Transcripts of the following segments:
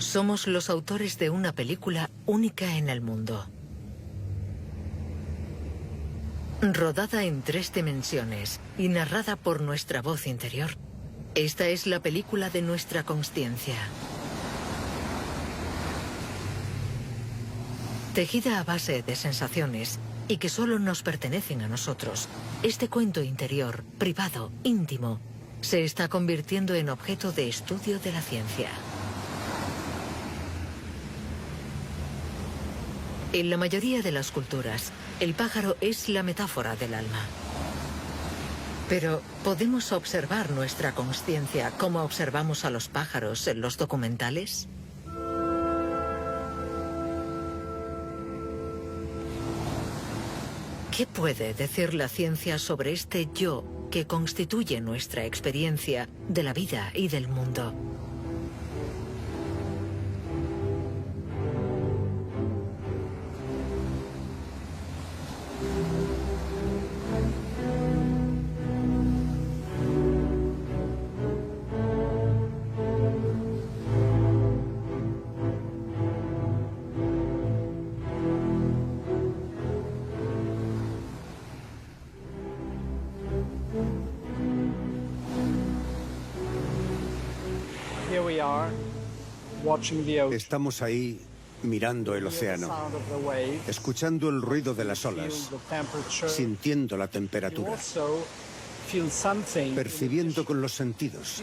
Somos los autores de una película única en el mundo. Rodada en 3 dimensiones y narrada por nuestra voz interior. Esta es la película de nuestra consciencia. Tejida a base de sensaciones y que solo nos pertenecen a nosotros, este cuento interior, privado, íntimo, se está convirtiendo en objeto de estudio de la ciencia. En la mayoría de las culturas, el pájaro es la metáfora del alma. Pero, ¿podemos observar nuestra consciencia como observamos a los pájaros en los documentales? ¿Qué puede decir la ciencia sobre este yo que constituye nuestra experiencia de la vida y del mundo? Estamos ahí mirando el océano, escuchando el ruido de las olas, sintiendo la temperatura, percibiendo con los sentidos,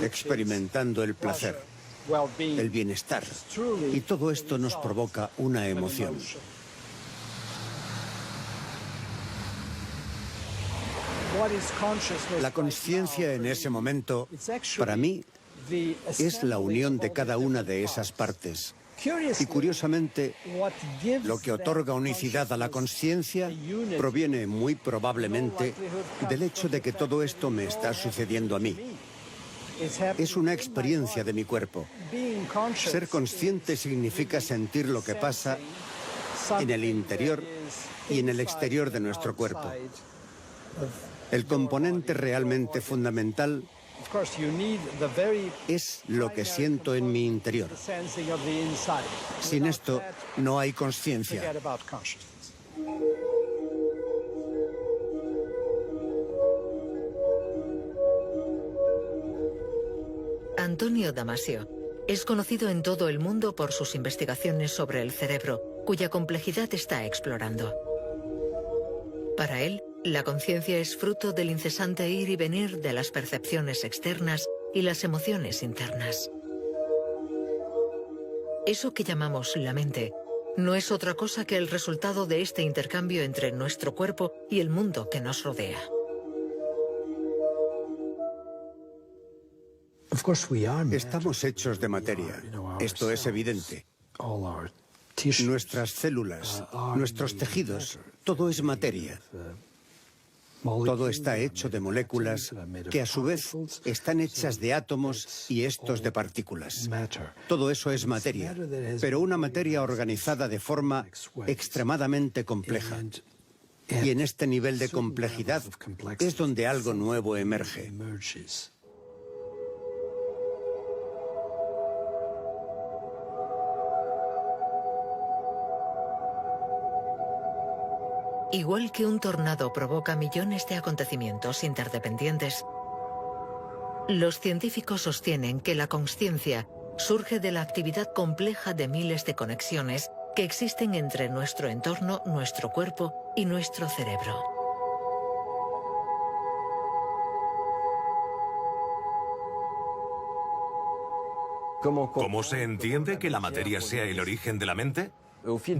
experimentando el placer, el bienestar. Y todo esto nos provoca una emoción. La consciencia en ese momento, para mí, es la unión de cada una de esas partes. Y curiosamente, lo que otorga unicidad a la consciencia proviene muy probablemente del hecho de que todo esto me está sucediendo a mí. Es una experiencia de mi cuerpo. Ser consciente significa sentir lo que pasa en el interior y en el exterior de nuestro cuerpo. El componente realmente fundamental es lo que siento en mi interior. Sin esto, no hay consciencia. Antonio Damasio es conocido en todo el mundo por sus investigaciones sobre el cerebro, cuya complejidad está explorando. Para él, la conciencia es fruto del incesante ir y venir de las percepciones externas y las emociones internas. Eso que llamamos la mente no es otra cosa que el resultado de este intercambio entre nuestro cuerpo y el mundo que nos rodea. Estamos hechos de materia. Esto es evidente. Nuestras células, nuestros tejidos, todo es materia. Todo está hecho de moléculas que a su vez están hechas de átomos y estos de partículas. Todo eso es materia, pero una materia organizada de forma extremadamente compleja. Y en este nivel de complejidad es donde algo nuevo emerge. Igual que un tornado provoca millones de acontecimientos interdependientes, los científicos sostienen que la consciencia surge de la actividad compleja de miles de conexiones que existen entre nuestro entorno, nuestro cuerpo y nuestro cerebro. ¿Cómo se entiende que la materia sea el origen de la mente?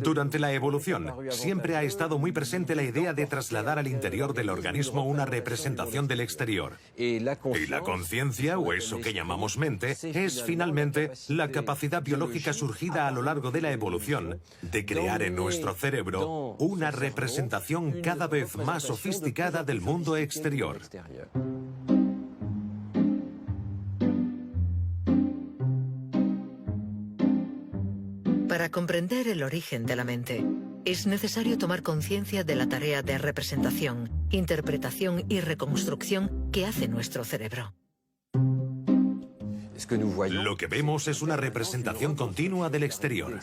Durante la evolución, siempre ha estado muy presente la idea de trasladar al interior del organismo una representación del exterior. Y la conciencia, o eso que llamamos mente, es finalmente la capacidad biológica surgida a lo largo de la evolución de crear en nuestro cerebro una representación cada vez más sofisticada del mundo exterior. Para comprender el origen de la mente, es necesario tomar conciencia de la tarea de representación, interpretación y reconstrucción que hace nuestro cerebro. Lo que vemos es una representación continua del exterior.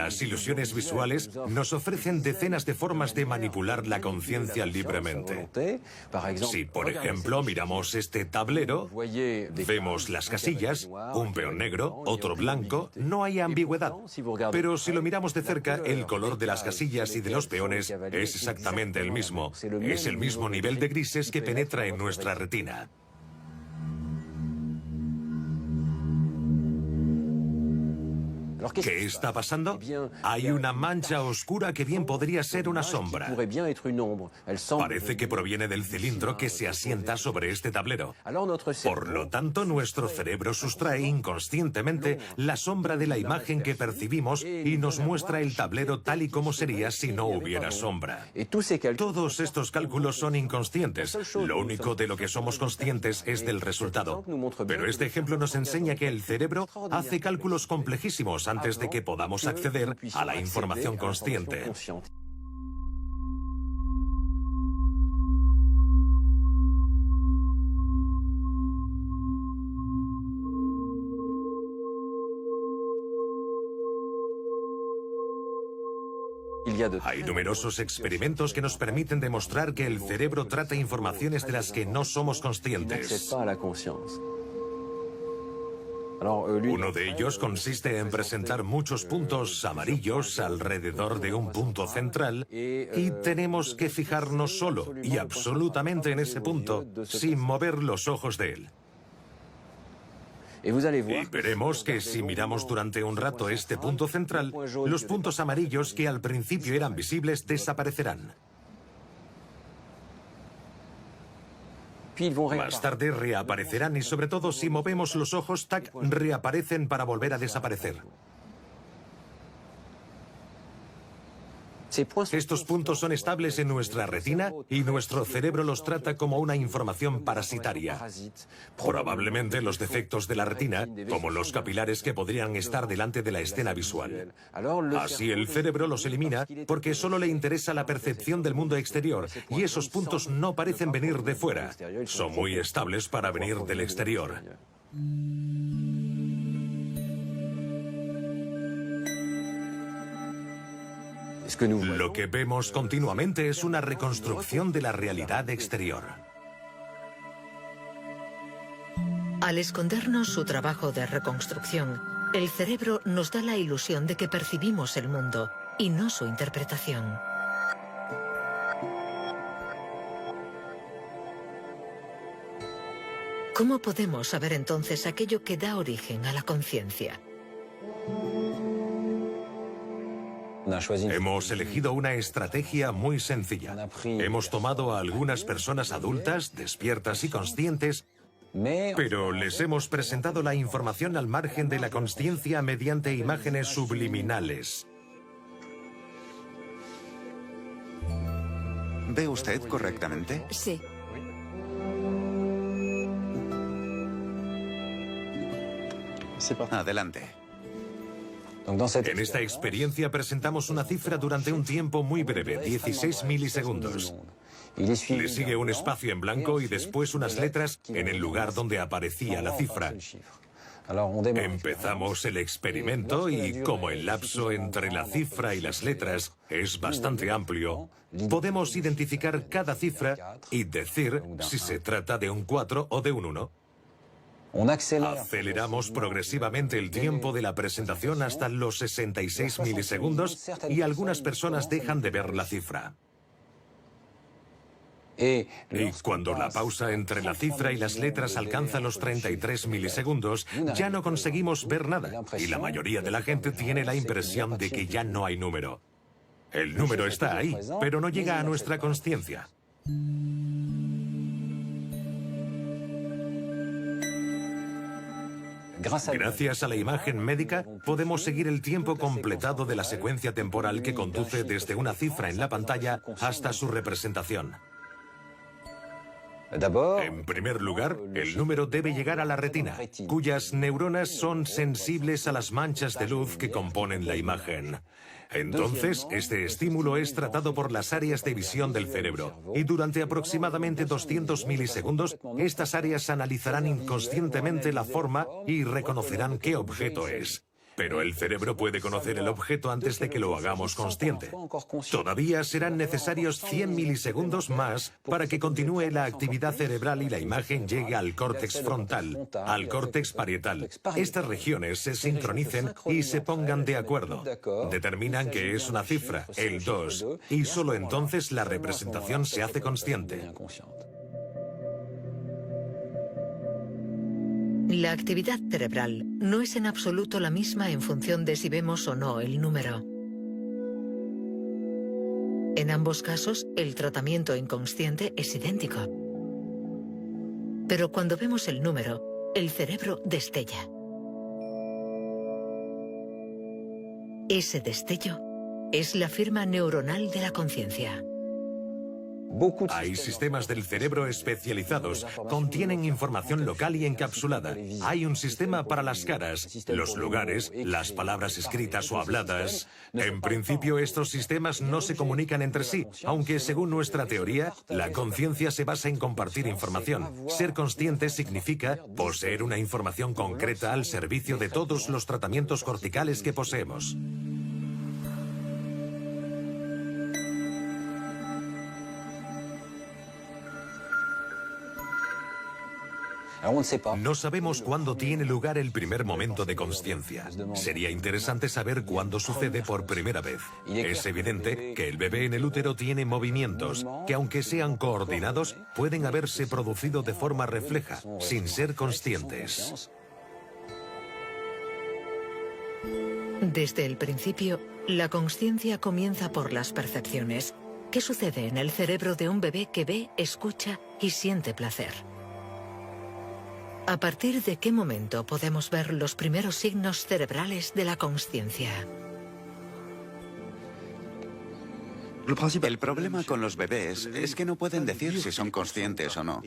Las ilusiones visuales nos ofrecen decenas de formas de manipular la conciencia libremente. Si, por ejemplo, miramos este tablero, vemos las casillas, un peón negro, otro blanco, no hay ambigüedad. Pero si lo miramos de cerca, el color de las casillas y de los peones es exactamente el mismo. Es el mismo nivel de grises que penetra en nuestra retina. ¿Qué está pasando? Hay una mancha oscura que bien podría ser una sombra. Parece que proviene del cilindro que se asienta sobre este tablero. Por lo tanto, nuestro cerebro sustrae inconscientemente la sombra de la imagen que percibimos y nos muestra el tablero tal y como sería si no hubiera sombra. Todos estos cálculos son inconscientes. Lo único de lo que somos conscientes es del resultado. Pero este ejemplo nos enseña que el cerebro hace cálculos complejísimos antes de que podamos acceder a la información consciente. Hay numerosos experimentos que nos permiten demostrar que el cerebro trata informaciones de las que no somos conscientes. Uno de ellos consiste en presentar muchos puntos amarillos alrededor de un punto central y tenemos que fijarnos solo y absolutamente en ese punto, sin mover los ojos de él. Y veremos que si miramos durante un rato este punto central, los puntos amarillos que al principio eran visibles desaparecerán. Más tarde reaparecerán y sobre todo si movemos los ojos, tac, reaparecen para volver a desaparecer. Estos puntos son estables en nuestra retina y nuestro cerebro los trata como una información parasitaria. Probablemente los defectos de la retina, como los capilares que podrían estar delante de la escena visual. Así el cerebro los elimina porque solo le interesa la percepción del mundo exterior y esos puntos no parecen venir de fuera. Son muy estables para venir del exterior. Lo que vemos continuamente es una reconstrucción de la realidad exterior. Al escondernos su trabajo de reconstrucción, el cerebro nos da la ilusión de que percibimos el mundo y no su interpretación. ¿Cómo podemos saber entonces aquello que da origen a la conciencia? Hemos elegido una estrategia muy sencilla. Hemos tomado a algunas personas adultas, despiertas y conscientes, pero les hemos presentado la información al margen de la consciencia mediante imágenes subliminales. ¿Ve usted correctamente? Sí. Adelante. En esta experiencia presentamos una cifra durante un tiempo muy breve, 16 milisegundos. Le sigue un espacio en blanco y después unas letras en el lugar donde aparecía la cifra. Empezamos el experimento y como el lapso entre la cifra y las letras es bastante amplio, podemos identificar cada cifra y decir si se trata de un 4 o de un 1. Aceleramos progresivamente el tiempo de la presentación hasta los 66 milisegundos y algunas personas dejan de ver la cifra. Y cuando la pausa entre la cifra y las letras alcanza los 33 milisegundos, ya no conseguimos ver nada y la mayoría de la gente tiene la impresión de que ya no hay número. El número está ahí, pero no llega a nuestra consciencia. Gracias a la imagen médica, podemos seguir el tiempo completado de la secuencia temporal que conduce desde una cifra en la pantalla hasta su representación. En primer lugar, el número debe llegar a la retina, cuyas neuronas son sensibles a las manchas de luz que componen la imagen. Entonces, este estímulo es tratado por las áreas de visión del cerebro y durante aproximadamente 200 milisegundos, estas áreas analizarán inconscientemente la forma y reconocerán qué objeto es. Pero el cerebro puede conocer el objeto antes de que lo hagamos consciente. Todavía serán necesarios 100 milisegundos más para que continúe la actividad cerebral y la imagen llegue al córtex frontal, al córtex parietal. Estas regiones se sincronicen y se pongan de acuerdo. Determinan que es una cifra, el 2, y solo entonces la representación se hace consciente. La actividad cerebral no es en absoluto la misma en función de si vemos o no el número. En ambos casos, el tratamiento inconsciente es idéntico. Pero cuando vemos el número, el cerebro destella. Ese destello es la firma neuronal de la conciencia. Hay sistemas del cerebro especializados, contienen información local y encapsulada. Hay un sistema para las caras, los lugares, las palabras escritas o habladas. En principio, estos sistemas no se comunican entre sí, aunque según nuestra teoría, la conciencia se basa en compartir información. Ser consciente significa poseer una información concreta al servicio de todos los tratamientos corticales que poseemos. No sabemos cuándo tiene lugar el primer momento de consciencia. Sería interesante saber cuándo sucede por primera vez. Es evidente que el bebé en el útero tiene movimientos que, aunque sean coordinados, pueden haberse producido de forma refleja, sin ser conscientes. Desde el principio, la consciencia comienza por las percepciones. ¿Qué sucede en el cerebro de un bebé que ve, escucha y siente placer? ¿A partir de qué momento podemos ver los primeros signos cerebrales de la consciencia? El problema con los bebés es que no pueden decir si son conscientes o no.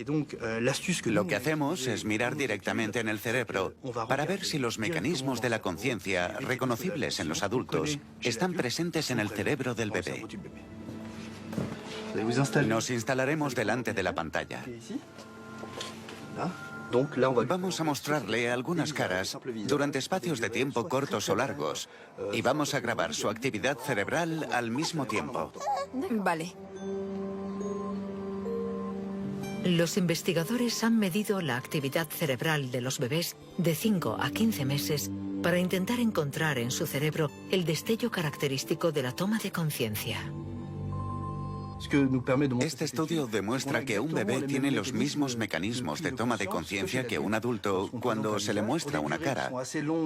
Lo que hacemos es mirar directamente en el cerebro para ver si los mecanismos de la conciencia, reconocibles en los adultos, están presentes en el cerebro del bebé. Nos instalaremos delante de la pantalla. Vamos a mostrarle algunas caras durante espacios de tiempo cortos o largos y vamos a grabar su actividad cerebral al mismo tiempo. Vale. Los investigadores han medido la actividad cerebral de los bebés de 5 a 15 meses para intentar encontrar en su cerebro el destello característico de la toma de conciencia. Este estudio demuestra que un bebé tiene los mismos mecanismos de toma de conciencia que un adulto cuando se le muestra una cara.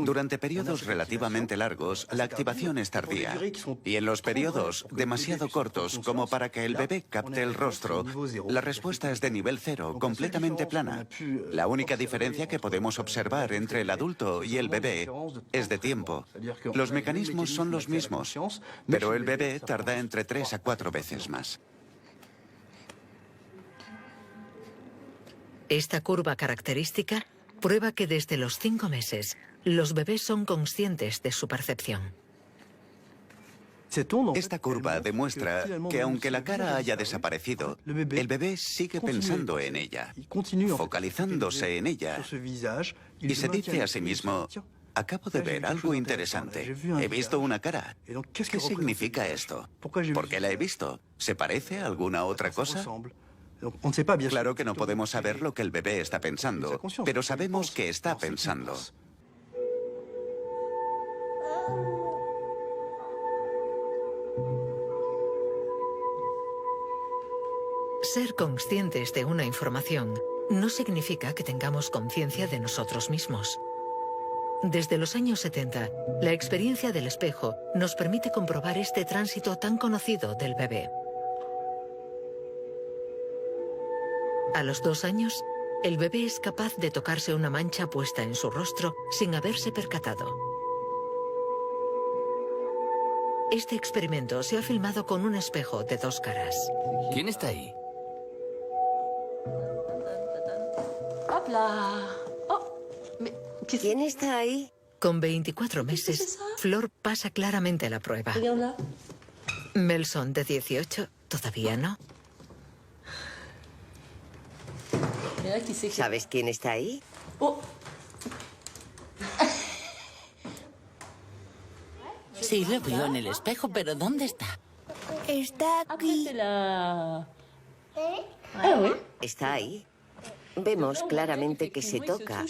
Durante periodos relativamente largos, la activación es tardía. Y en los periodos demasiado cortos como para que el bebé capte el rostro, la respuesta es de nivel 0, completamente plana. La única diferencia que podemos observar entre el adulto y el bebé es de tiempo. Los mecanismos son los mismos, pero el bebé tarda entre 3 a 4 veces más. Esta curva característica prueba que desde los 5 meses los bebés son conscientes de su percepción. Esta curva demuestra que aunque la cara haya desaparecido, el bebé sigue pensando en ella, focalizándose en ella, y se dice a sí mismo: acabo de ver algo interesante. He visto una cara. ¿Qué significa esto? ¿Por qué la he visto? ¿Se parece a alguna otra cosa? Claro que no podemos saber lo que el bebé está pensando, pero sabemos que está pensando. Ser conscientes de una información no significa que tengamos conciencia de nosotros mismos. Desde los años 70, la experiencia del espejo nos permite comprobar este tránsito tan conocido del bebé. A los 2 años, el bebé es capaz de tocarse una mancha puesta en su rostro sin haberse percatado. Este experimento se ha filmado con un espejo de 2 caras. ¿Quién está ahí? ¿Quién está ahí? Con 24 meses, Flor pasa claramente la prueba. Melson, de 18, todavía no. ¿Sabes quién está ahí? Sí, lo veo en el espejo, pero ¿dónde está? Está aquí. Está ahí. Vemos claramente que se toca.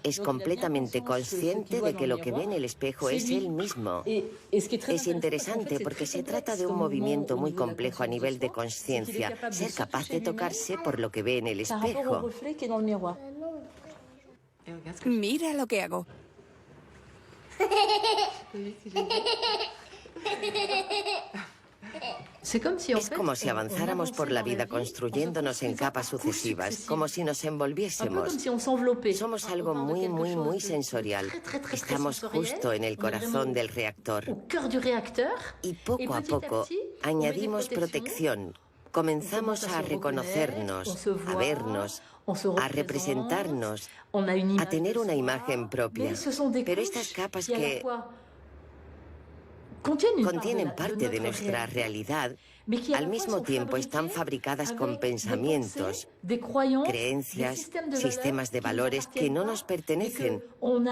Es completamente consciente de que lo que ve en el espejo es él mismo. Es interesante porque se trata de un movimiento muy complejo a nivel de consciencia. Ser capaz de tocarse por lo que ve en el espejo. Mira lo que hago. Es como si avanzáramos por la vida construyéndonos en capas sucesivas, como si nos envolviésemos. Somos algo muy, muy, muy sensorial. Estamos justo en el corazón del reactor. Y poco a poco añadimos protección. Comenzamos a reconocernos, a vernos, a representarnos, a tener una imagen propia. Pero estas capas que contienen parte de nuestra realidad, al mismo tiempo están fabricadas con pensamientos, creencias, sistemas de valores que no nos pertenecen,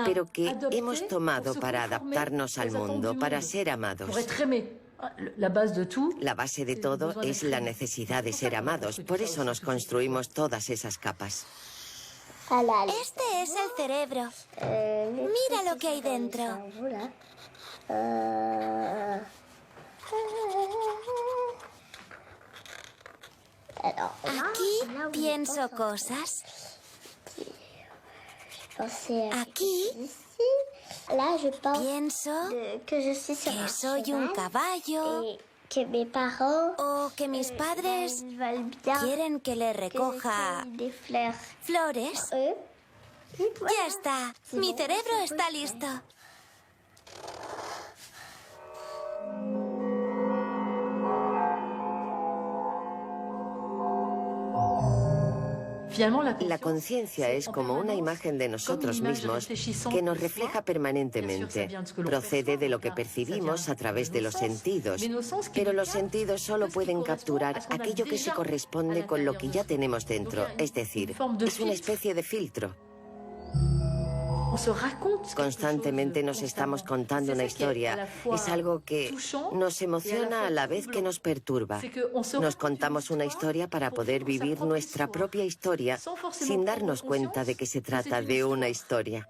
pero que hemos tomado para adaptarnos al mundo, para ser amados. La base de todo es la necesidad de ser amados, por eso nos construimos todas esas capas. Este es el cerebro. Mira lo que hay dentro. Aquí pienso cosas. Aquí pienso que soy un caballo o que mis padres quieren que le recoja flores. Ya está. Mi cerebro está listo. La conciencia es como una imagen de nosotros mismos que nos refleja permanentemente. Procede de lo que percibimos a través de los sentidos, pero los sentidos solo pueden capturar aquello que se corresponde con lo que ya tenemos dentro, es decir, es una especie de filtro. Constantemente nos estamos contando una historia. Es algo que nos emociona a la vez que nos perturba. Nos contamos una historia para poder vivir nuestra propia historia sin darnos cuenta de que se trata de una historia.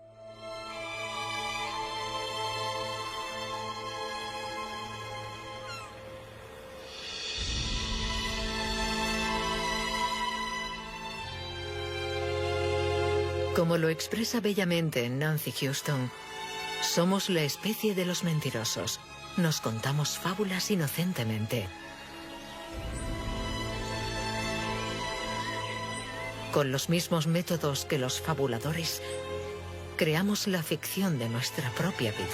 Como lo expresa bellamente Nancy Houston, somos la especie de los mentirosos. Nos contamos fábulas inocentemente. Con los mismos métodos que los fabuladores, creamos la ficción de nuestra propia vida.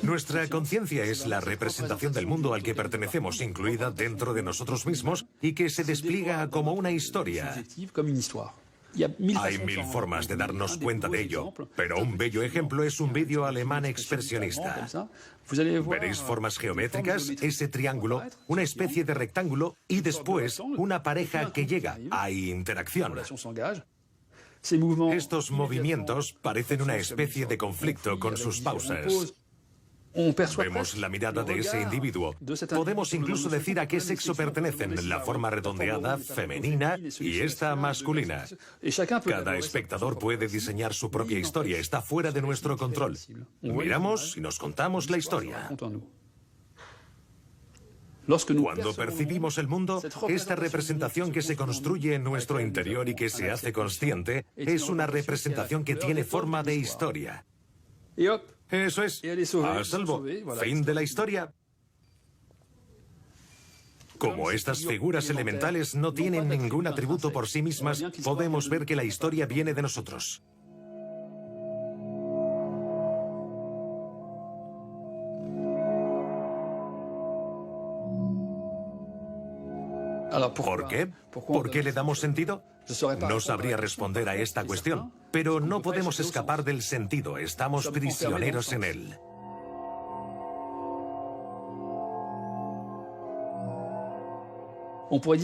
Nuestra conciencia es la representación del mundo al que pertenecemos, incluida dentro de nosotros mismos, y que se despliega como una historia. Hay 1000 formas de darnos cuenta de ello, pero un bello ejemplo es un vídeo alemán expresionista. Veréis formas geométricas, ese triángulo, una especie de rectángulo y después una pareja que llega. Hay interacción. Estos movimientos parecen una especie de conflicto con sus pausas. Vemos la mirada de ese individuo. Podemos incluso decir a qué sexo pertenecen, la forma redondeada, femenina, y esta masculina. Cada espectador puede diseñar su propia historia, está fuera de nuestro control. Miramos y nos contamos la historia. Cuando percibimos el mundo, esta representación que se construye en nuestro interior y que se hace consciente, es una representación que tiene forma de historia. Eso es, a salvo. Fin de la historia. Como estas figuras elementales no tienen ningún atributo por sí mismas, podemos ver que la historia viene de nosotros. ¿Por qué? ¿Por qué le damos sentido? No sabría responder a esta cuestión, pero no podemos escapar del sentido, estamos prisioneros en él.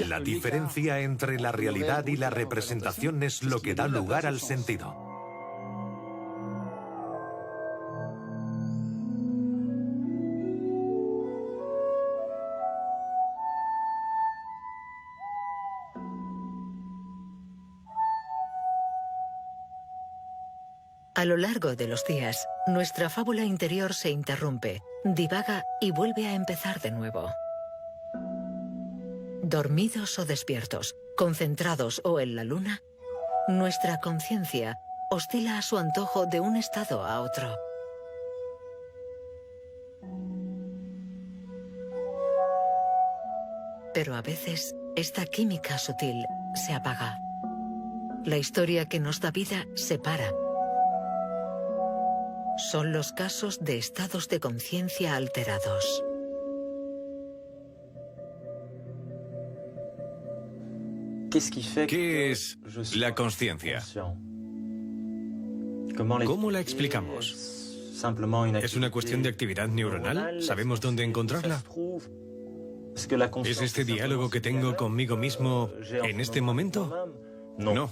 La diferencia entre la realidad y la representación es lo que da lugar al sentido. A lo largo de los días, nuestra fábula interior se interrumpe, divaga y vuelve a empezar de nuevo. Dormidos o despiertos, concentrados o en la luna, nuestra conciencia oscila a su antojo de un estado a otro. Pero a veces, esta química sutil se apaga. La historia que nos da vida se para. Son los casos de estados de conciencia alterados. ¿Qué es la consciencia? ¿Cómo la explicamos? ¿Es una cuestión de actividad neuronal? ¿Sabemos dónde encontrarla? ¿Es este diálogo que tengo conmigo mismo en este momento? No.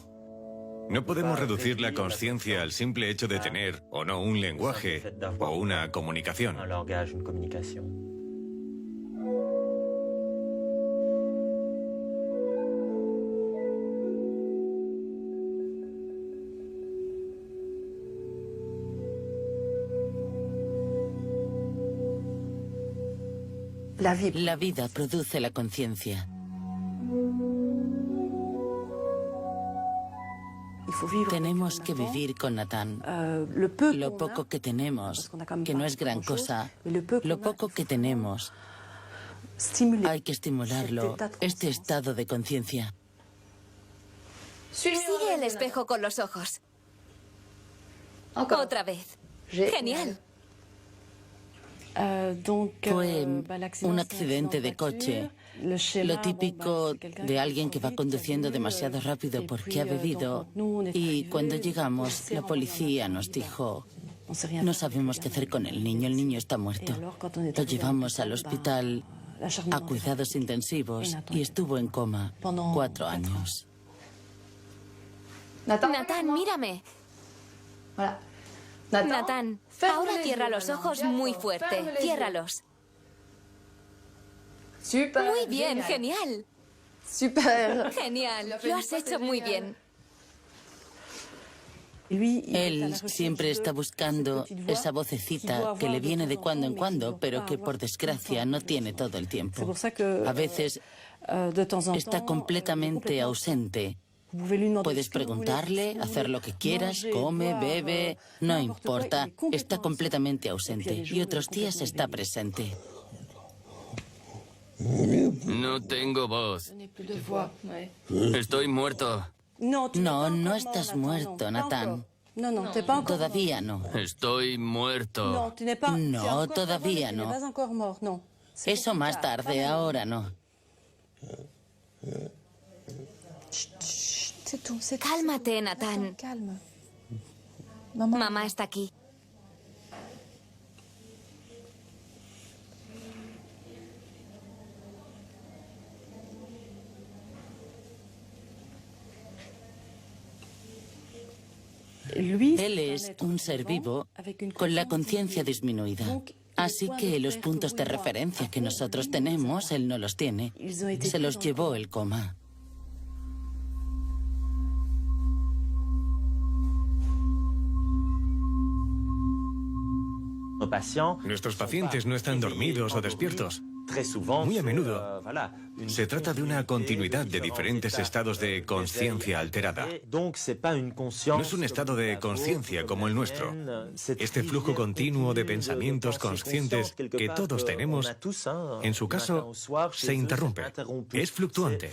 No podemos reducir la consciencia al simple hecho de tener o no un lenguaje o una comunicación. La vida produce la conciencia. Tenemos que vivir con Nathan. Lo poco que tenemos, que no es gran cosa, lo poco que tenemos, hay que estimularlo, este estado de conciencia. Sigue el espejo con los ojos. Otra vez. Genial. Fue un accidente de coche. Lo típico de alguien que va conduciendo demasiado rápido porque ha bebido. Y cuando llegamos, la policía nos dijo, no sabemos qué hacer con el niño está muerto. Lo llevamos al hospital a cuidados intensivos y estuvo en coma 4 años. Nathan, mírame. Nathan, ahora cierra los ojos muy fuerte. Ciérralos. Muy bien, genial. Genial, lo has hecho muy bien. Él siempre está buscando esa vocecita que le viene de cuando en cuando, pero que por desgracia no tiene todo el tiempo. A veces está completamente ausente. Puedes preguntarle, hacer lo que quieras, come, bebe, no importa. Está completamente ausente y otros días está presente. No tengo voz. Estoy muerto. No estás muerto, Nathan. Todavía no. Estoy muerto. No, todavía no. Eso más tarde, ahora no. Cálmate, Nathan. Mamá está aquí. Él es un ser vivo con la conciencia disminuida. Así que los puntos de referencia que nosotros tenemos, él no los tiene. Se los llevó el coma. Nuestros pacientes no están dormidos o despiertos. Muy a menudo se trata de una continuidad de diferentes estados de conciencia alterada. No es un estado de conciencia como el nuestro. Este flujo continuo de pensamientos conscientes que todos tenemos, en su caso, se interrumpe. Es fluctuante.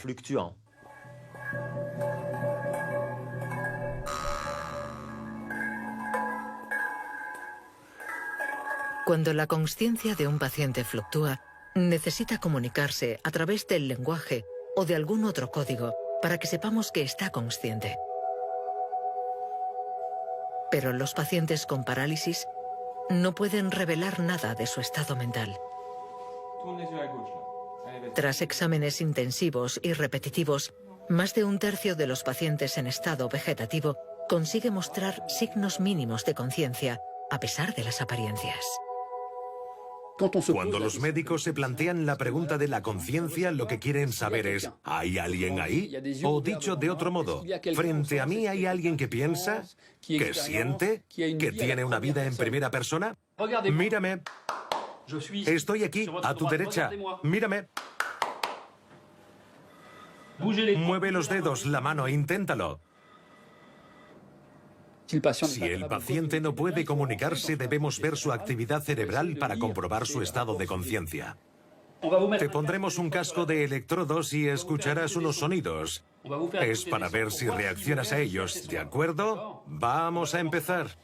Cuando la consciencia de un paciente fluctúa, necesita comunicarse a través del lenguaje o de algún otro código para que sepamos que está consciente. Pero los pacientes con parálisis no pueden revelar nada de su estado mental. Tras exámenes intensivos y repetitivos, más de un tercio de los pacientes en estado vegetativo consigue mostrar signos mínimos de conciencia, a pesar de las apariencias. Cuando los médicos se plantean la pregunta de la conciencia, lo que quieren saber es, ¿hay alguien ahí? O dicho de otro modo, ¿frente a mí hay alguien que piensa, que siente, que tiene una vida en primera persona? Mírame. Estoy aquí, a tu derecha. Mírame. Mueve los dedos, la mano, inténtalo. Si el paciente no puede comunicarse, debemos ver su actividad cerebral para comprobar su estado de conciencia. Te pondremos un casco de electrodos y escucharás unos sonidos. Es para ver si reaccionas a ellos, ¿de acuerdo? Vamos a empezar.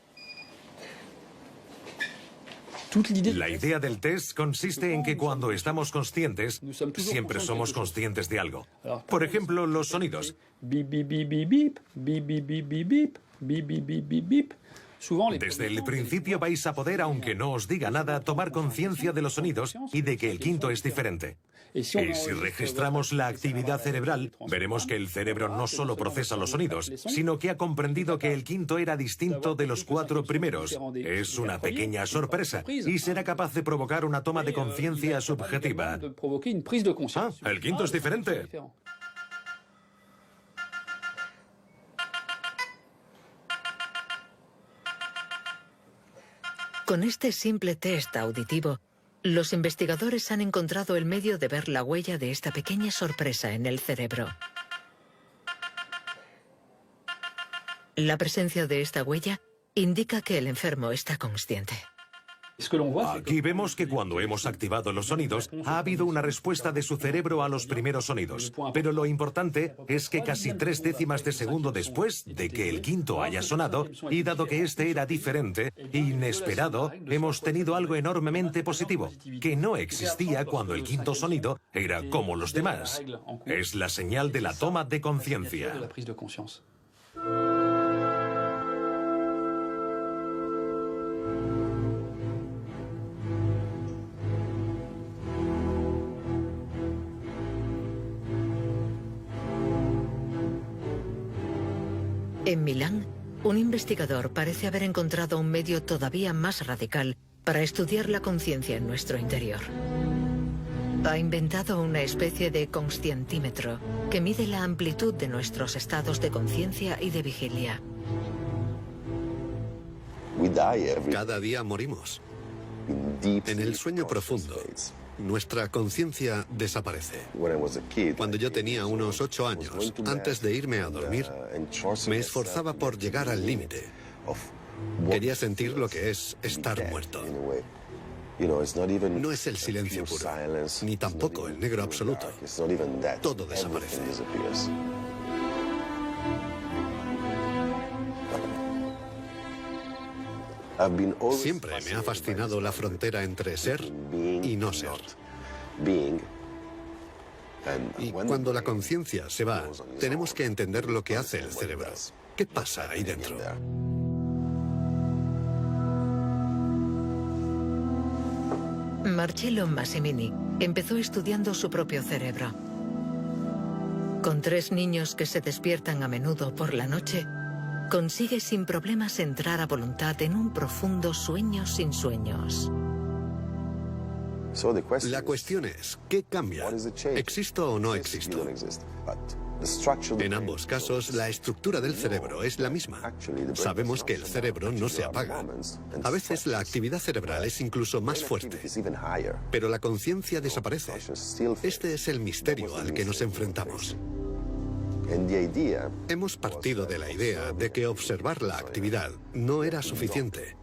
La idea del test consiste en que cuando estamos conscientes, siempre somos conscientes de algo. Por ejemplo, los sonidos. Desde el principio vais a poder, aunque no os diga nada, tomar conciencia de los sonidos y de que el quinto es diferente. Y si registramos la actividad cerebral, veremos que el cerebro no solo procesa los sonidos, sino que ha comprendido que el quinto era distinto de los 4 primeros. Es una pequeña sorpresa y será capaz de provocar una toma de conciencia subjetiva. Ah, el quinto es diferente. Con este simple test auditivo, los investigadores han encontrado el medio de ver la huella de esta pequeña sorpresa en el cerebro. La presencia de esta huella indica que el enfermo está consciente. Aquí vemos que cuando hemos activado los sonidos, ha habido una respuesta de su cerebro a los primeros sonidos. Pero lo importante es que casi 3 décimas de segundo después de que el quinto haya sonado, y dado que este era diferente, inesperado, hemos tenido algo enormemente positivo, que no existía cuando el quinto sonido era como los demás. Es la señal de la toma de conciencia. En Milán, un investigador parece haber encontrado un medio todavía más radical para estudiar la conciencia en nuestro interior. Ha inventado una especie de conscientímetro que mide la amplitud de nuestros estados de conciencia y de vigilia. Cada día morimos. En el sueño profundo, nuestra conciencia desaparece. Cuando yo tenía unos 8 años, antes de irme a dormir, me esforzaba por llegar al límite. Quería sentir lo que es estar muerto. No es el silencio puro, ni tampoco el negro absoluto. Todo desaparece. Siempre me ha fascinado la frontera entre ser y no ser. Y cuando la conciencia se va, tenemos que entender lo que hace el cerebro. ¿Qué pasa ahí dentro? Marcello Massimini empezó estudiando su propio cerebro. Con 3 niños que se despiertan a menudo por la noche, consigue sin problemas entrar a voluntad en un profundo sueño sin sueños. La cuestión es, ¿qué cambia? ¿Existo o no existo? En ambos casos, la estructura del cerebro es la misma. Sabemos que el cerebro no se apaga. A veces la actividad cerebral es incluso más fuerte, pero la conciencia desaparece. Este es el misterio al que nos enfrentamos. Hemos partido de la idea de que observar la actividad no era suficiente.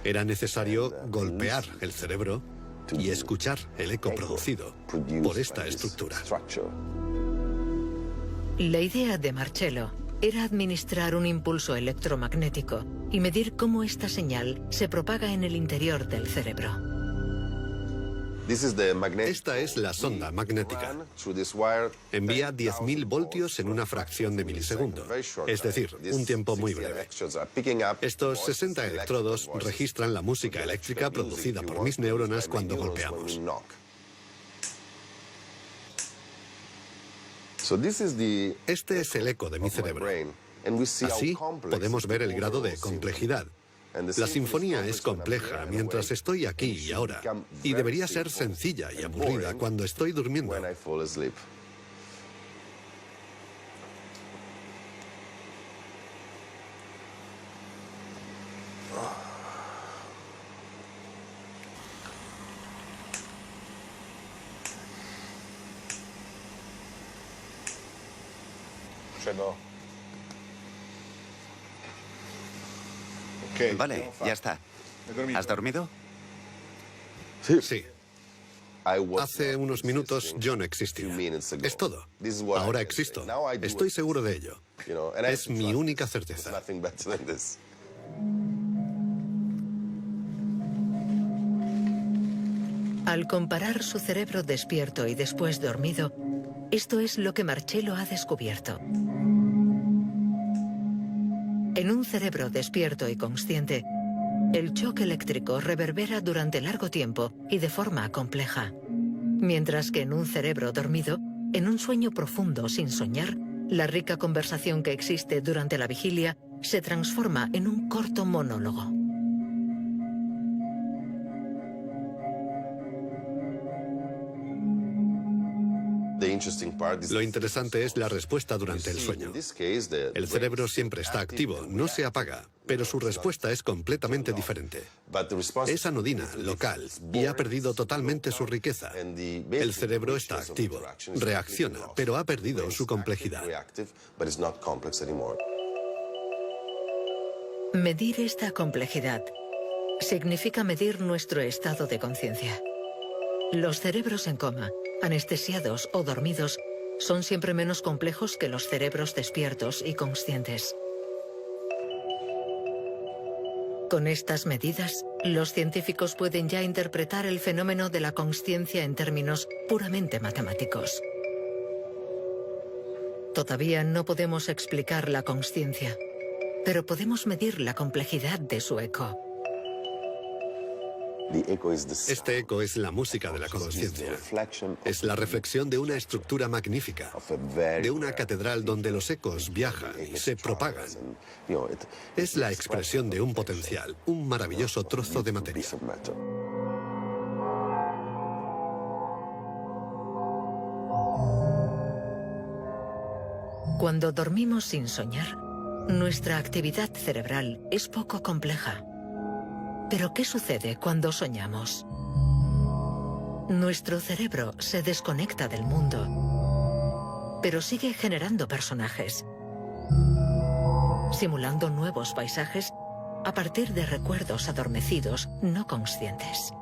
Era necesario golpear el cerebro y escuchar el eco producido por esta estructura. La idea de Marcello era administrar un impulso electromagnético y medir cómo esta señal se propaga en el interior del cerebro. Esta es la sonda magnética. Envía 10.000 voltios en una fracción de milisegundo, es decir, un tiempo muy breve. Estos 60 electrodos registran la música eléctrica producida por mis neuronas cuando golpeamos. Este es el eco de mi cerebro. Así podemos ver el grado de complejidad. La sinfonía es compleja mientras estoy aquí y ahora, y debería ser sencilla y aburrida cuando estoy durmiendo. Vale, ya está. ¿Has dormido? Sí. Hace unos minutos yo no existía. Es todo. Ahora existo. Estoy seguro de ello. Es mi única certeza. Al comparar su cerebro despierto y después dormido, esto es lo que Marcello ha descubierto. En un cerebro despierto y consciente, el choque eléctrico reverbera durante largo tiempo y de forma compleja. Mientras que en un cerebro dormido, en un sueño profundo sin soñar, la rica conversación que existe durante la vigilia se transforma en un corto monólogo. Lo interesante es la respuesta durante el sueño. El cerebro siempre está activo, no se apaga, pero su respuesta es completamente diferente. Es anodina, local, y ha perdido totalmente su riqueza. El cerebro está activo, reacciona, pero ha perdido su complejidad. Medir esta complejidad significa medir nuestro estado de conciencia. Los cerebros en coma, anestesiados o dormidos, son siempre menos complejos que los cerebros despiertos y conscientes. Con estas medidas, los científicos pueden ya interpretar el fenómeno de la consciencia en términos puramente matemáticos. Todavía no podemos explicar la consciencia, pero podemos medir la complejidad de su eco. Este eco es la música de la conciencia. Es la reflexión de una estructura magnífica, de una catedral donde los ecos viajan y se propagan. Es la expresión de un potencial, un maravilloso trozo de materia. Cuando dormimos sin soñar, nuestra actividad cerebral es poco compleja. Pero ¿qué sucede cuando soñamos? Nuestro cerebro se desconecta del mundo, pero sigue generando personajes, simulando nuevos paisajes a partir de recuerdos adormecidos no conscientes.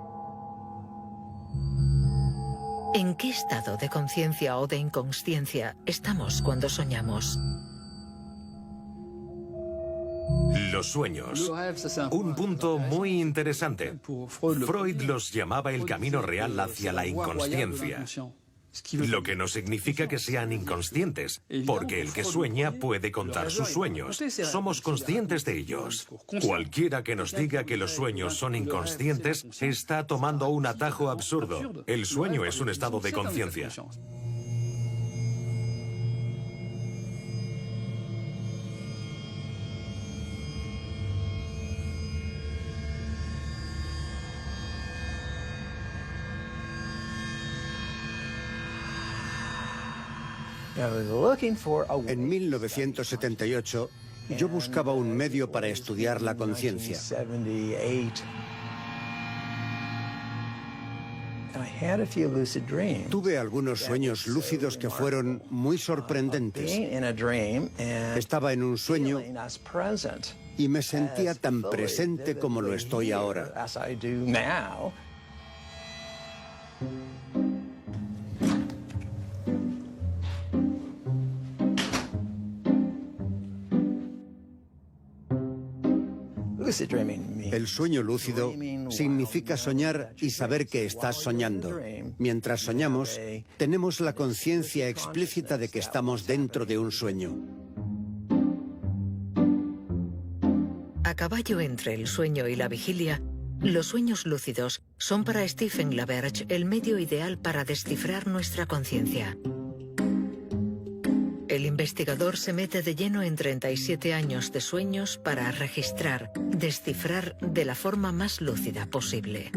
¿En qué estado de conciencia o de inconsciencia estamos cuando soñamos? Los sueños. Un punto muy interesante. Freud los llamaba el camino real hacia la inconsciencia. Lo que no significa que sean inconscientes, porque el que sueña puede contar sus sueños. Somos conscientes de ellos. Cualquiera que nos diga que los sueños son inconscientes está tomando un atajo absurdo. El sueño es un estado de conciencia. En 1978, yo buscaba un medio para estudiar la conciencia. Tuve algunos sueños lúcidos que fueron muy sorprendentes. Estaba en un sueño y me sentía tan presente como lo estoy ahora. El sueño lúcido significa soñar y saber que estás soñando. Mientras soñamos, tenemos la conciencia explícita de que estamos dentro de un sueño. A caballo entre el sueño y la vigilia, los sueños lúcidos son para Stephen LaBerge el medio ideal para descifrar nuestra conciencia. El investigador se mete de lleno en 37 años de sueños para registrar, descifrar de la forma más lúcida posible.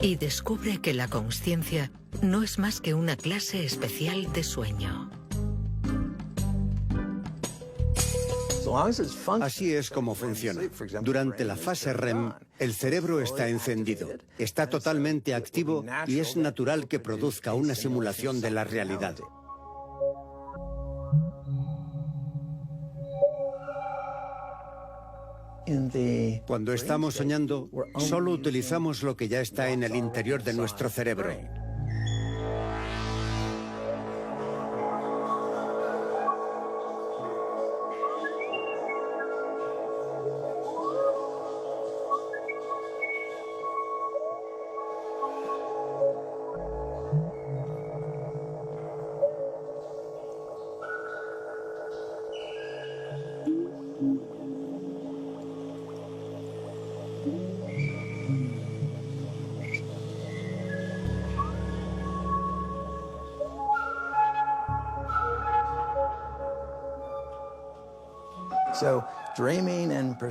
Y descubre que la consciencia no es más que una clase especial de sueño. Así es como funciona. Durante la fase REM, el cerebro está encendido, está totalmente activo y es natural que produzca una simulación de la realidad. Cuando estamos soñando, solo utilizamos lo que ya está en el interior de nuestro cerebro.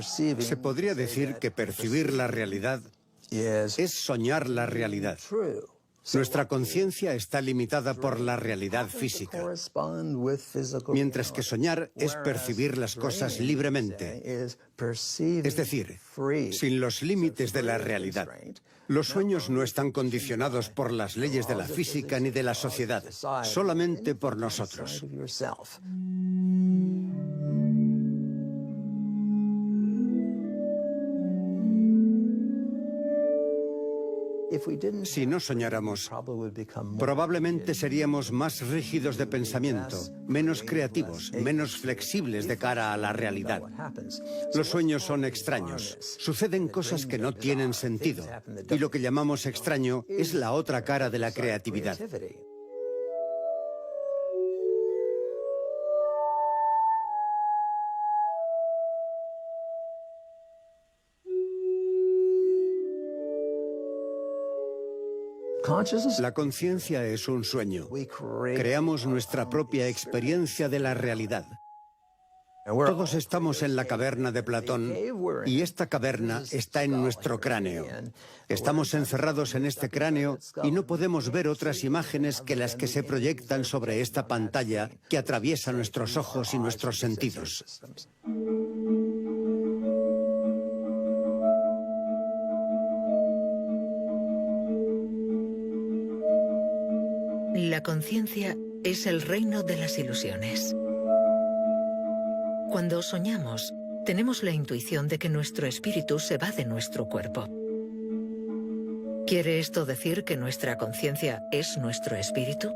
Se podría decir que percibir la realidad es soñar la realidad. Nuestra conciencia está limitada por la realidad física, mientras que soñar es percibir las cosas libremente, es decir, sin los límites de la realidad. Los sueños no están condicionados por las leyes de la física ni de la sociedad, solamente por nosotros. Si no soñáramos, probablemente seríamos más rígidos de pensamiento, menos creativos, menos flexibles de cara a la realidad. Los sueños son extraños. Suceden cosas que no tienen sentido. Y lo que llamamos extraño es la otra cara de la creatividad. La conciencia es un sueño. Creamos nuestra propia experiencia de la realidad. Todos estamos en la caverna de Platón y esta caverna está en nuestro cráneo. Estamos encerrados en este cráneo y no podemos ver otras imágenes que las que se proyectan sobre esta pantalla que atraviesa nuestros ojos y nuestros sentidos. La conciencia es el reino de las ilusiones. Cuando soñamos, tenemos la intuición de que nuestro espíritu se va de nuestro cuerpo. ¿Quiere esto decir que nuestra conciencia es nuestro espíritu?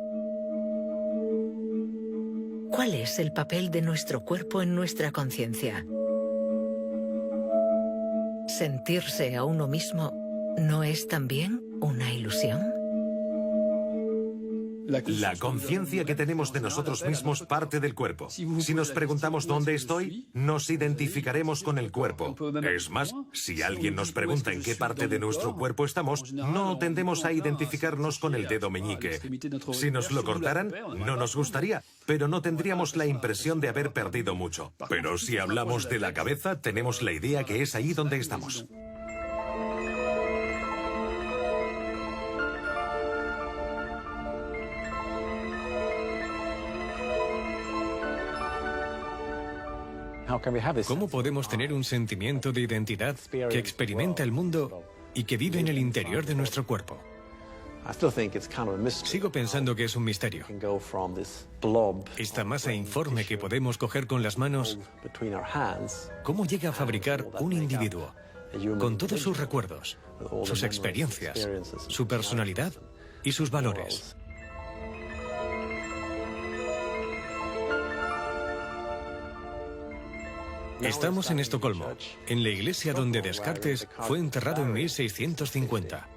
¿Cuál es el papel de nuestro cuerpo en nuestra conciencia? ¿Sentirse a uno mismo no es también una ilusión? La conciencia que tenemos de nosotros mismos parte del cuerpo. Si nos preguntamos dónde estoy, nos identificaremos con el cuerpo. Es más, si alguien nos pregunta en qué parte de nuestro cuerpo estamos, no tendemos a identificarnos con el dedo meñique. Si nos lo cortaran, no nos gustaría, pero no tendríamos la impresión de haber perdido mucho. Pero si hablamos de la cabeza, tenemos la idea que es ahí donde estamos. ¿Cómo podemos tener un sentimiento de identidad que experimenta el mundo y que vive en el interior de nuestro cuerpo? Sigo pensando que es un misterio. Esta masa informe que podemos coger con las manos, ¿cómo llega a fabricar un individuo con todos sus recuerdos, sus experiencias, su personalidad y sus valores? Estamos en Estocolmo, en la iglesia donde Descartes fue enterrado en 1650.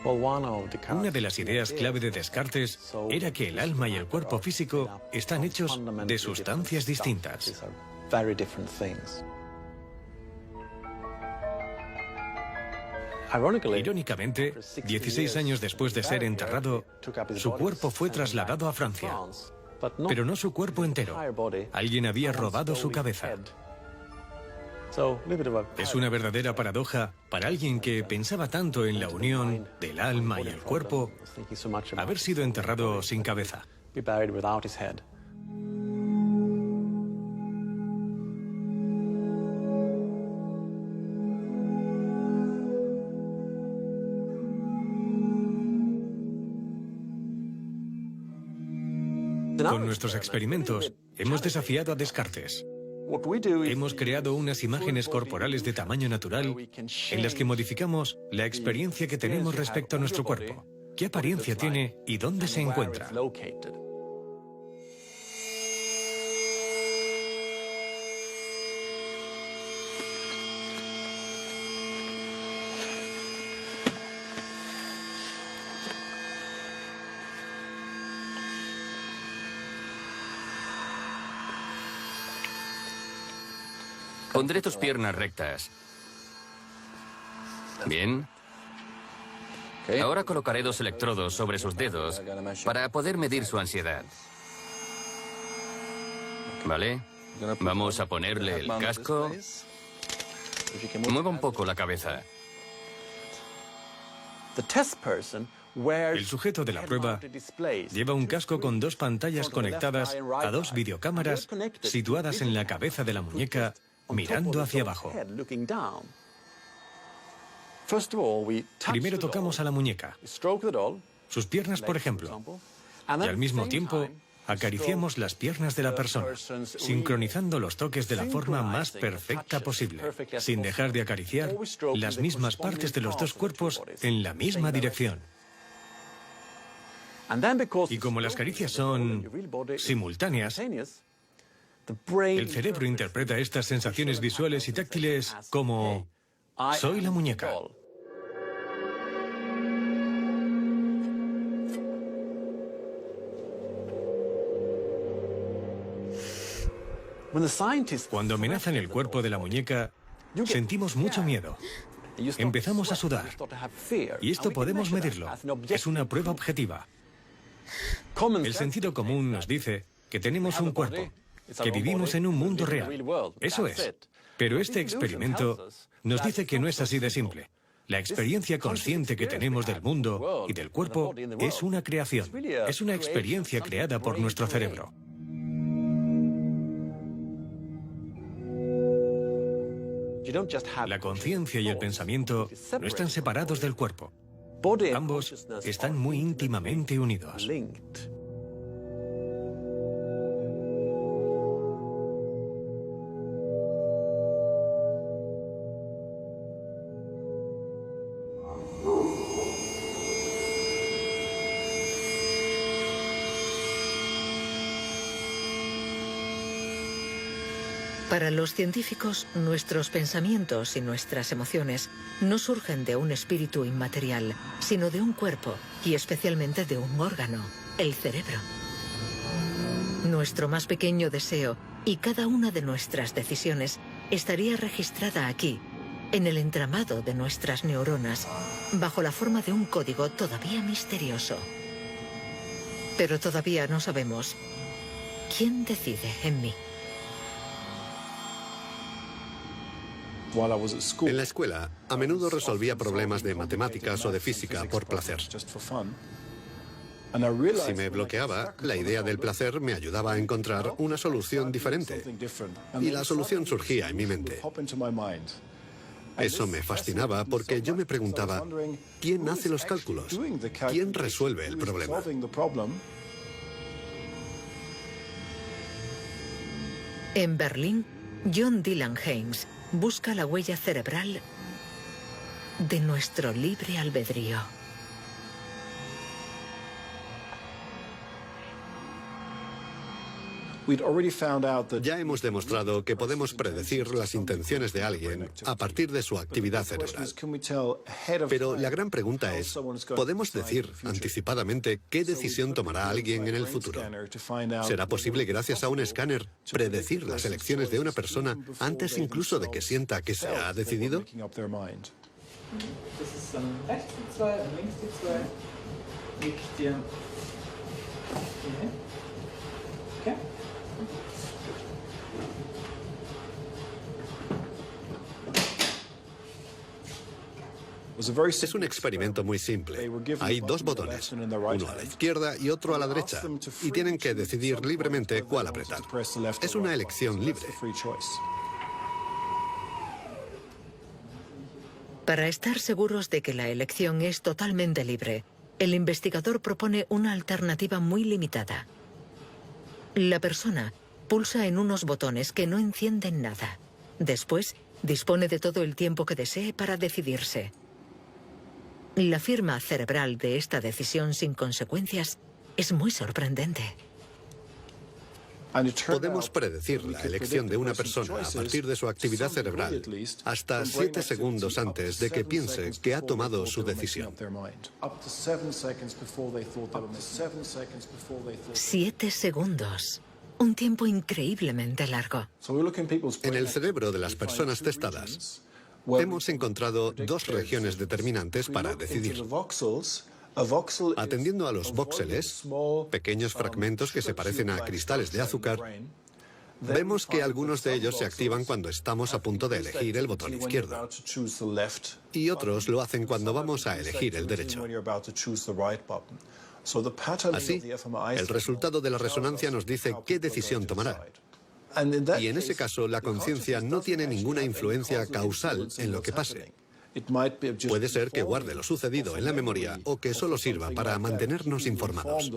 Una de las ideas clave de Descartes era que el alma y el cuerpo físico están hechos de sustancias distintas. Irónicamente, 16 años después de ser enterrado, su cuerpo fue trasladado a Francia. Pero no su cuerpo entero. Alguien había robado su cabeza. Es una verdadera paradoja para alguien que pensaba tanto en la unión del alma y el cuerpo, haber sido enterrado sin cabeza. Con nuestros experimentos hemos desafiado a Descartes. Hemos creado unas imágenes corporales de tamaño natural en las que modificamos la experiencia que tenemos respecto a nuestro cuerpo. ¿Qué apariencia tiene y dónde se encuentra? Pondré tus piernas rectas. Bien. Ahora colocaré 2 electrodos sobre sus dedos para poder medir su ansiedad. ¿Vale? Vamos a ponerle el casco. Mueva un poco la cabeza. El sujeto de la prueba lleva un casco con 2 pantallas conectadas a 2 videocámaras situadas en la cabeza de la muñeca, mirando hacia abajo. Primero tocamos a la muñeca, sus piernas, por ejemplo, y al mismo tiempo acariciamos las piernas de la persona, sincronizando los toques de la forma más perfecta posible, sin dejar de acariciar las mismas partes de los 2 cuerpos en la misma dirección. Y como las caricias son simultáneas, el cerebro interpreta estas sensaciones visuales y táctiles como soy la muñeca. Cuando amenazan el cuerpo de la muñeca, sentimos mucho miedo. Empezamos a sudar. Y esto podemos medirlo. Es una prueba objetiva. El sentido común nos dice que tenemos un cuerpo, que vivimos en un mundo real. Eso es. Pero este experimento nos dice que no es así de simple. La experiencia consciente que tenemos del mundo y del cuerpo es una creación. Es una experiencia creada por nuestro cerebro. La conciencia y el pensamiento no están separados del cuerpo. Ambos están muy íntimamente unidos. Para los científicos, nuestros pensamientos y nuestras emociones no surgen de un espíritu inmaterial, sino de un cuerpo y especialmente de un órgano, el cerebro. Nuestro más pequeño deseo y cada una de nuestras decisiones estaría registrada aquí, en el entramado de nuestras neuronas, bajo la forma de un código todavía misterioso. Pero todavía no sabemos quién decide en mí. En la escuela, a menudo resolvía problemas de matemáticas o de física por placer. Si me bloqueaba, la idea del placer me ayudaba a encontrar una solución diferente. Y la solución surgía en mi mente. Eso me fascinaba porque yo me preguntaba, ¿quién hace los cálculos? ¿Quién resuelve el problema? En Berlín, John Dylan Haynes busca la huella cerebral de nuestro libre albedrío. Ya hemos demostrado que podemos predecir las intenciones de alguien a partir de su actividad cerebral. Pero la gran pregunta es, ¿podemos decir anticipadamente qué decisión tomará alguien en el futuro? ¿Será posible, gracias a un escáner, predecir las elecciones de una persona antes incluso de que sienta que se ha decidido? Es un experimento muy simple. Hay dos botones, uno a la izquierda y otro a la derecha, y tienen que decidir libremente cuál apretar. Es una elección libre. Para estar seguros de que la elección es totalmente libre, el investigador propone una alternativa muy limitada. La persona pulsa en unos botones que no encienden nada. Después, dispone de todo el tiempo que desee para decidirse. La firma cerebral de esta decisión sin consecuencias es muy sorprendente. Podemos predecir la elección de una persona a partir de su actividad cerebral hasta 7 segundos antes de que piense que ha tomado su decisión. 7 segundos. Un tiempo increíblemente largo. En el cerebro de las personas testadas, hemos encontrado dos regiones determinantes para decidir. Atendiendo a los voxeles, pequeños fragmentos que se parecen a cristales de azúcar, vemos que algunos de ellos se activan cuando estamos a punto de elegir el botón izquierdo, y otros lo hacen cuando vamos a elegir el derecho. Así, el resultado de la resonancia nos dice qué decisión tomará. Y en ese caso, la conciencia no tiene ninguna influencia causal en lo que pase. Puede ser que guarde lo sucedido en la memoria o que solo sirva para mantenernos informados.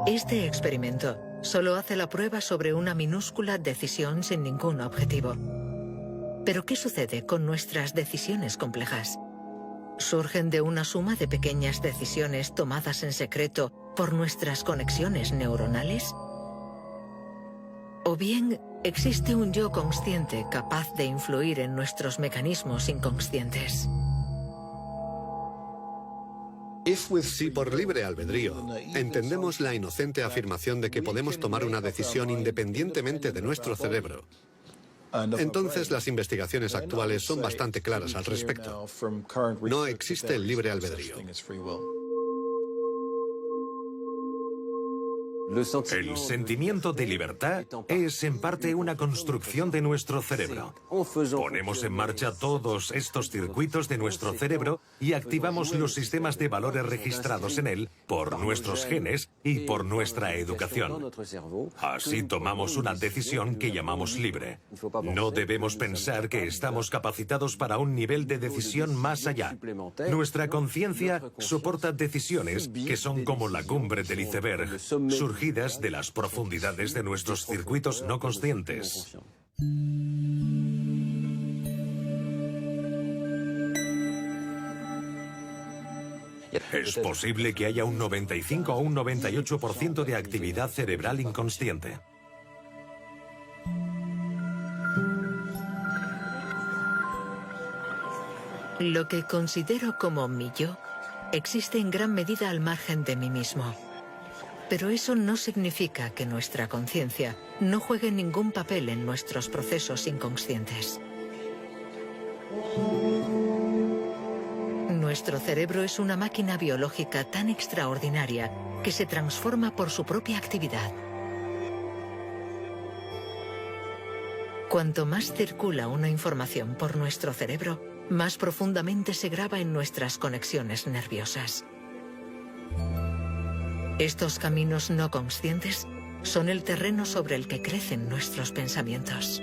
Este experimento solo hace la prueba sobre una minúscula decisión sin ningún objetivo. Pero ¿qué sucede con nuestras decisiones complejas? ¿Surgen de una suma de pequeñas decisiones tomadas en secreto por nuestras conexiones neuronales? ¿O bien existe un yo consciente capaz de influir en nuestros mecanismos inconscientes? Si por libre albedrío entendemos la inocente afirmación de que podemos tomar una decisión independientemente de nuestro cerebro, entonces las investigaciones actuales son bastante claras al respecto. No existe el libre albedrío. El sentimiento de libertad es en parte una construcción de nuestro cerebro. Ponemos en marcha todos estos circuitos de nuestro cerebro y activamos los sistemas de valores registrados en él por nuestros genes y por nuestra educación. Así tomamos una decisión que llamamos libre. No debemos pensar que estamos capacitados para un nivel de decisión más allá. Nuestra conciencia soporta decisiones que son como la cumbre del iceberg, surgidas de las profundidades de nuestros circuitos no conscientes. Es posible que haya un 95 o un 98% de actividad cerebral inconsciente. Lo que considero como mi yo existe en gran medida al margen de mí mismo. Pero eso no significa que nuestra conciencia no juegue ningún papel en nuestros procesos inconscientes. Nuestro cerebro es una máquina biológica tan extraordinaria que se transforma por su propia actividad. Cuanto más circula una información por nuestro cerebro, más profundamente se graba en nuestras conexiones nerviosas. Estos caminos no conscientes son el terreno sobre el que crecen nuestros pensamientos.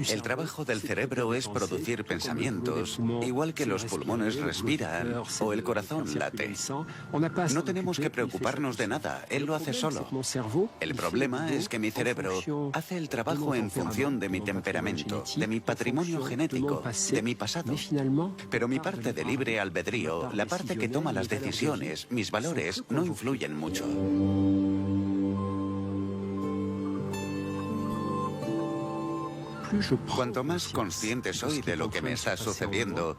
El trabajo del cerebro es producir pensamientos, igual que los pulmones respiran o el corazón late. No tenemos que preocuparnos de nada, él lo hace solo. El problema es que mi cerebro hace el trabajo en función de mi temperamento, de mi patrimonio genético, de mi pasado. Pero mi parte de libre albedrío, la parte que toma las decisiones, mis valores, no influyen mucho. Cuanto más consciente soy de lo que me está sucediendo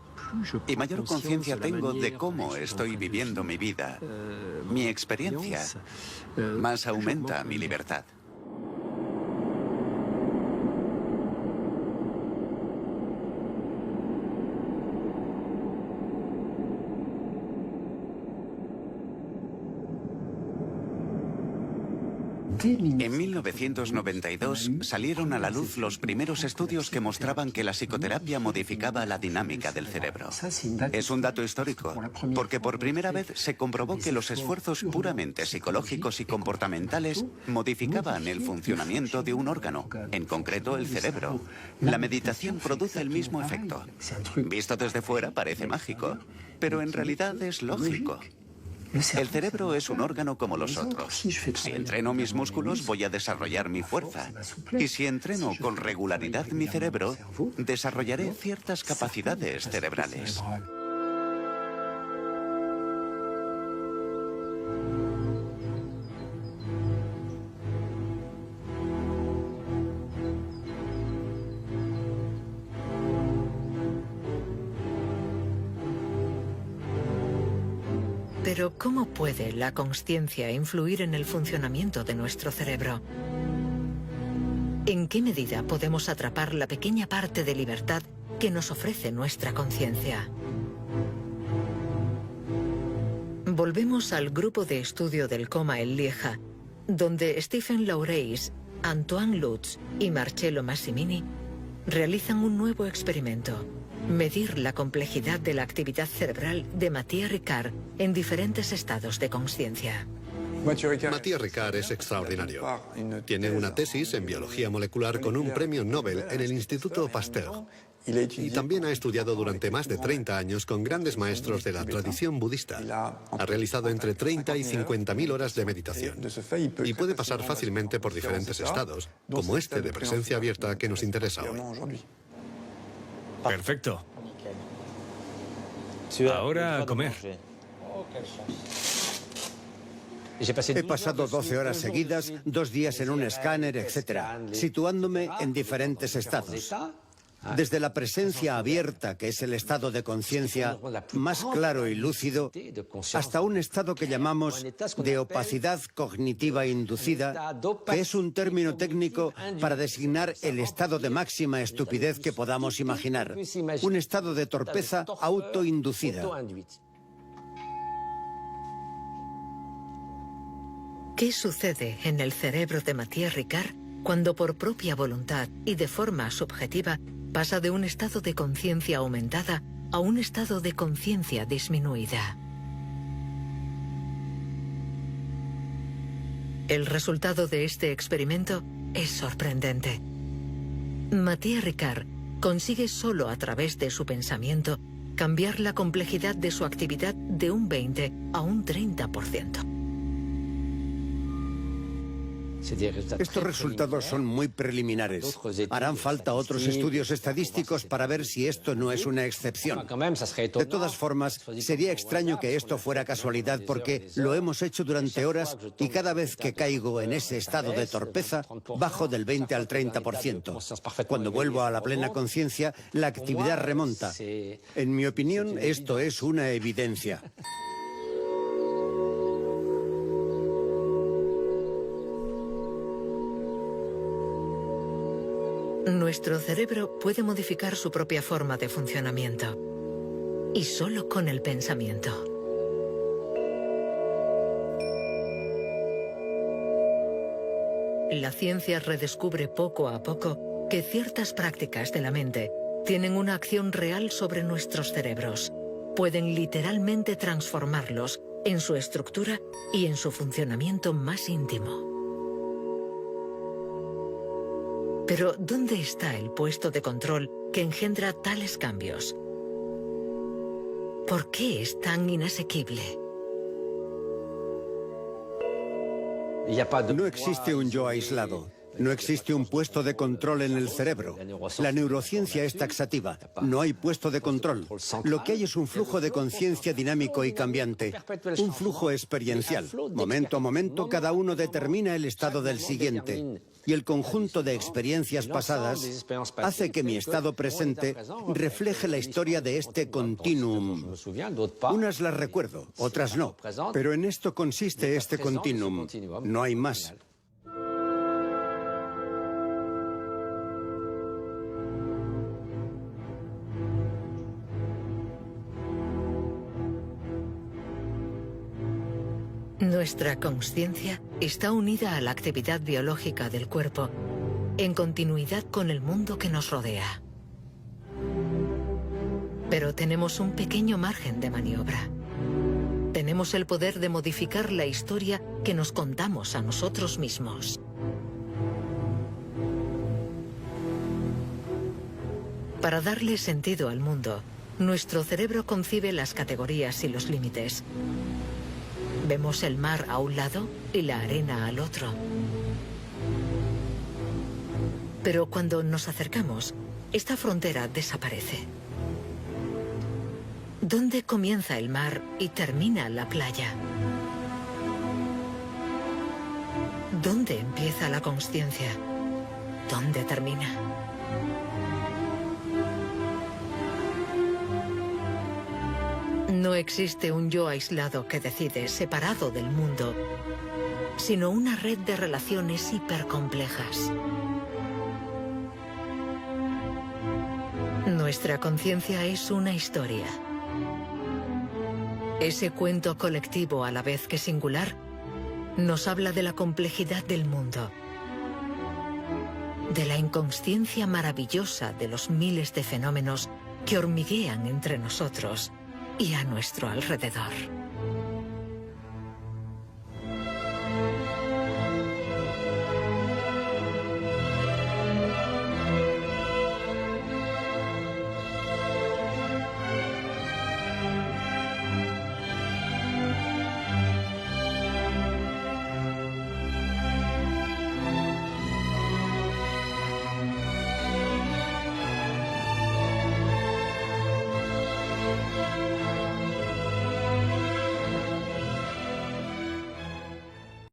y mayor conciencia tengo de cómo estoy viviendo mi vida, mi experiencia, más aumenta mi libertad. En 1992 salieron a la luz los primeros estudios que mostraban que la psicoterapia modificaba la dinámica del cerebro. Es un dato histórico, porque por primera vez se comprobó que los esfuerzos puramente psicológicos y comportamentales modificaban el funcionamiento de un órgano, en concreto el cerebro. La meditación produce el mismo efecto. Visto desde fuera parece mágico, pero en realidad es lógico. El cerebro es un órgano como los otros. Si entreno mis músculos, voy a desarrollar mi fuerza. Y si entreno con regularidad mi cerebro, desarrollaré ciertas capacidades cerebrales. Pero ¿cómo puede la consciencia influir en el funcionamiento de nuestro cerebro? ¿En qué medida podemos atrapar la pequeña parte de libertad que nos ofrece nuestra conciencia? Volvemos al grupo de estudio del coma en Lieja, donde Stephen Laureys, Antoine Lutz y Marcello Massimini realizan un nuevo experimento: medir la complejidad de la actividad cerebral de Mathieu Ricard en diferentes estados de consciencia. Mathieu Ricard es extraordinario. Tiene una tesis en biología molecular con un premio Nobel en el Instituto Pasteur. Y también ha estudiado durante más de 30 años con grandes maestros de la tradición budista. Ha realizado entre 30 y 50.000 horas de meditación. Y puede pasar fácilmente por diferentes estados, como este de presencia abierta que nos interesa hoy. Perfecto. Ahora a comer. He pasado 12 horas seguidas, 2 días en un escáner, etc., situándome en diferentes estados. Desde la presencia abierta, que es el estado de conciencia más claro y lúcido, hasta un estado que llamamos de opacidad cognitiva inducida, que es un término técnico para designar el estado de máxima estupidez que podamos imaginar, un estado de torpeza autoinducida. ¿Qué sucede en el cerebro de Mathieu Ricard cuando por propia voluntad y de forma subjetiva pasa de un estado de conciencia aumentada a un estado de conciencia disminuida? El resultado de este experimento es sorprendente. Mathieu Ricard consigue solo a través de su pensamiento cambiar la complejidad de su actividad de un 20 a un 30%. Estos resultados son muy preliminares. Harán falta otros estudios estadísticos para ver si esto no es una excepción. De todas formas, sería extraño que esto fuera casualidad porque lo hemos hecho durante horas y cada vez que caigo en ese estado de torpeza, bajo del 20 al 30%. Cuando vuelvo a la plena conciencia, la actividad remonta. En mi opinión, esto es una evidencia. Nuestro cerebro puede modificar su propia forma de funcionamiento, y solo con el pensamiento. La ciencia redescubre poco a poco que ciertas prácticas de la mente tienen una acción real sobre nuestros cerebros. Pueden literalmente transformarlos en su estructura y en su funcionamiento más íntimo. Pero ¿dónde está el puesto de control que engendra tales cambios? ¿Por qué es tan inasequible? No existe un yo aislado. No existe un puesto de control en el cerebro. La neurociencia es taxativa. No hay puesto de control. Lo que hay es un flujo de conciencia dinámico y cambiante. Un flujo experiencial. Momento a momento, cada uno determina el estado del siguiente. Y el conjunto de experiencias pasadas hace que mi estado presente refleje la historia de este continuum. Unas las recuerdo, otras no. Pero en esto consiste este continuum. No hay más. Nuestra consciencia está unida a la actividad biológica del cuerpo, en continuidad con el mundo que nos rodea. Pero tenemos un pequeño margen de maniobra. Tenemos el poder de modificar la historia que nos contamos a nosotros mismos. Para darle sentido al mundo, nuestro cerebro concibe las categorías y los límites. Vemos el mar a un lado y la arena al otro. Pero cuando nos acercamos, esta frontera desaparece. ¿Dónde comienza el mar y termina la playa? ¿Dónde empieza la consciencia? ¿Dónde termina? No existe un yo aislado que decide, separado del mundo, sino una red de relaciones hipercomplejas. Nuestra conciencia es una historia. Ese cuento colectivo, a la vez que singular, nos habla de la complejidad del mundo, de la inconsciencia maravillosa de los miles de fenómenos que hormiguean entre nosotros y a nuestro alrededor.